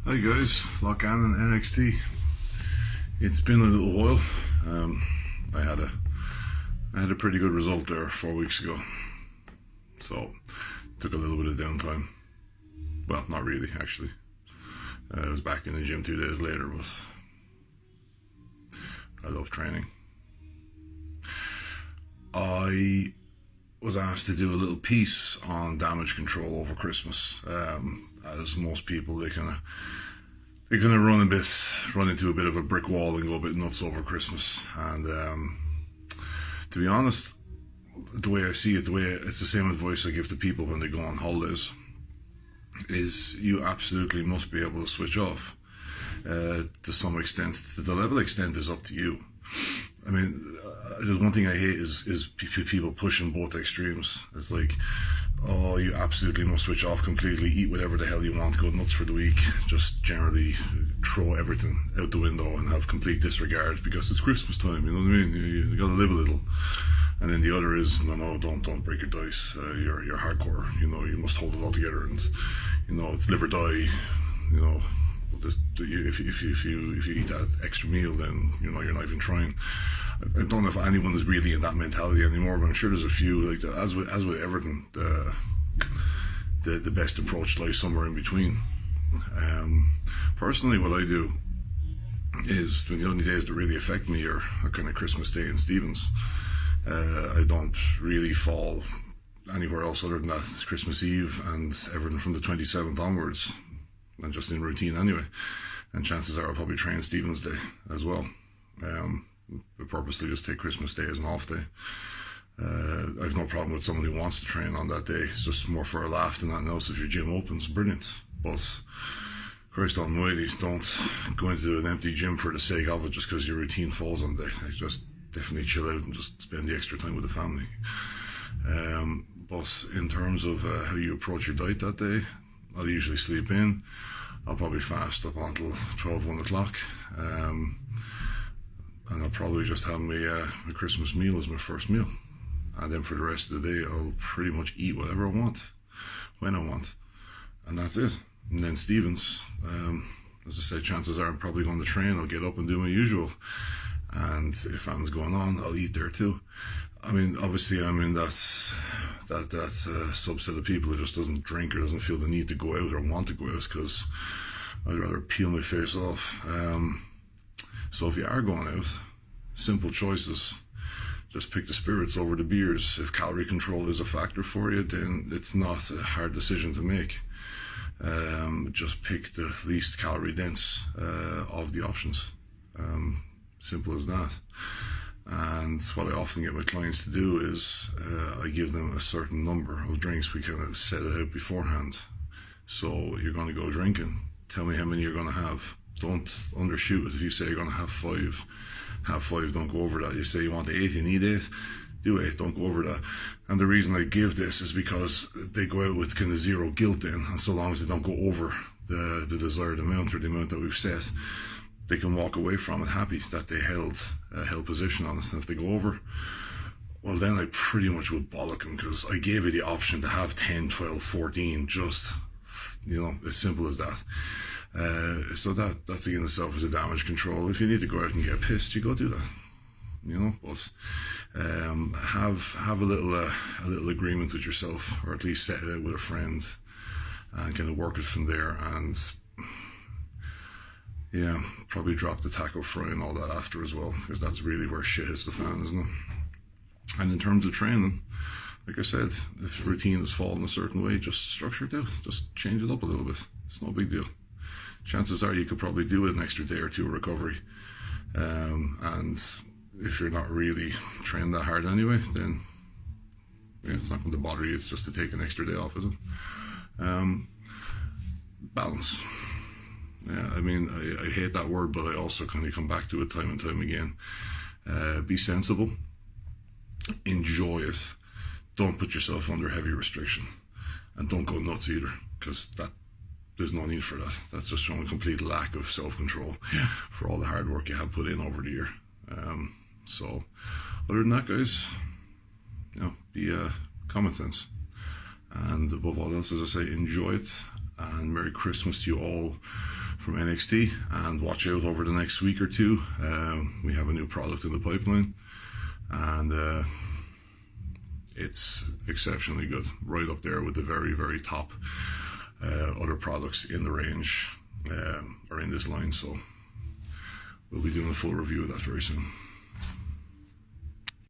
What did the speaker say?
Hi guys, Gannon, NXT. It's been a little while. I had a pretty good result there 4 weeks ago, so took a little bit of downtime. Well, not really actually. I was back in the gym 2 days later, but I love training. I was asked to do a little piece on damage control over Christmas. As most people, they kind of run into a bit of a brick wall and go a bit nuts over Christmas. And to be honest, the way I see it, it's the same advice I give to people when they go on holidays, is you absolutely must be able to switch off to some extent. The level of extent is up to you. I mean, there's one thing I hate is people pushing both extremes. It's like, oh, you absolutely must switch off completely, eat whatever the hell you want, go nuts for the week, just generally throw everything out the window and have complete disregard because it's Christmas time, you know what I mean? You gotta live a little. And then the other is, no, don't break your dice. You're hardcore, you know, you must hold it all together, and you know, it's live or die, you know. If you eat that extra meal, then you know you're not even trying. I don't know if anyone is really in that mentality anymore, but I'm sure there's a few. Like as with everything, the best approach lies somewhere in between. Personally, what I do is the only days that really affect me are kind of Christmas Day and Stevens. I don't really fall anywhere else other than that Christmas Eve and everything from the 27th onwards. And just in routine anyway, and chances are I'll probably train Stevens Day as well. I purposely just take Christmas Day as an off day. I've no problem with someone who wants to train on that day. It's just more for a laugh than nothing else. If your gym opens, brilliant. But Christ almighty, don't go into an empty gym for the sake of it just because your routine falls on the day. Like, just definitely chill out and just spend the extra time with the family. But in terms of how you approach your diet that day, I'll usually sleep in. I'll probably fast up until 1 o'clock. And I'll probably just have my Christmas meal as my first meal. And then for the rest of the day, I'll pretty much eat whatever I want, when I want. And that's it. And then Stevens, as I say, chances are I'm probably going to train. I'll get up and do my usual. And if anything's going on, I'll eat there too. I mean, obviously I'm in that subset of people who just doesn't drink or doesn't feel the need to go out or want to go out, because I'd rather peel my face off. So if you are going out, simple choices. Just pick the spirits over the beers. If calorie control is a factor for you, then it's not a hard decision to make. Just pick the least calorie dense of the options. Simple as that. And what I often get my clients to do is I give them a certain number of drinks. We kind of set it out beforehand. So you're going to go drinking. Tell me how many you're going to have. Don't undershoot it. If you say you're going to have 5, have 5. Don't go over that. You say you want 8, you need 8. Do 8. Don't go over that. And the reason I give this is because they go out with kind of zero guilt then. And so long as they don't go over the desired amount or the amount that we've set, they can walk away from it happy that they held position on it. And if they go over, well, then I pretty much would bollock them, because I gave you the option to have 10, 12, 14, just, you know, as simple as that. So that's again itself as a damage control. If you need to go out and get pissed, you go do that, you know. But have a little agreement with yourself, or at least set it out with a friend and kind of work it from there. And yeah, probably drop the taco fry and all that after as well, because that's really where shit hits the fan, isn't it? And in terms of training, like I said, if routine is falling a certain way, just structure it out. Just change it up a little bit. It's no big deal. Chances are you could probably do an extra day or two of recovery. And if you're not really trained that hard anyway, then yeah, it's not going to bother you. It's just to take an extra day off, is it? Balance. Yeah, I mean, I hate that word, but I also kind of come back to it time and time again. Be sensible. Enjoy it. Don't put yourself under heavy restriction. And don't go nuts either, because there's no need for that. That's just showing a complete lack of self-control for all the hard work you have put in over the year. So, other than that, guys, you know, be common sense. And above all else, as I say, enjoy it. And Merry Christmas to you all from NXT, and watch out over the next week or two. We have a new product in the pipeline, and it's exceptionally good, right up there with the very, very top other products in the range or in this line. So we'll be doing a full review of that very soon.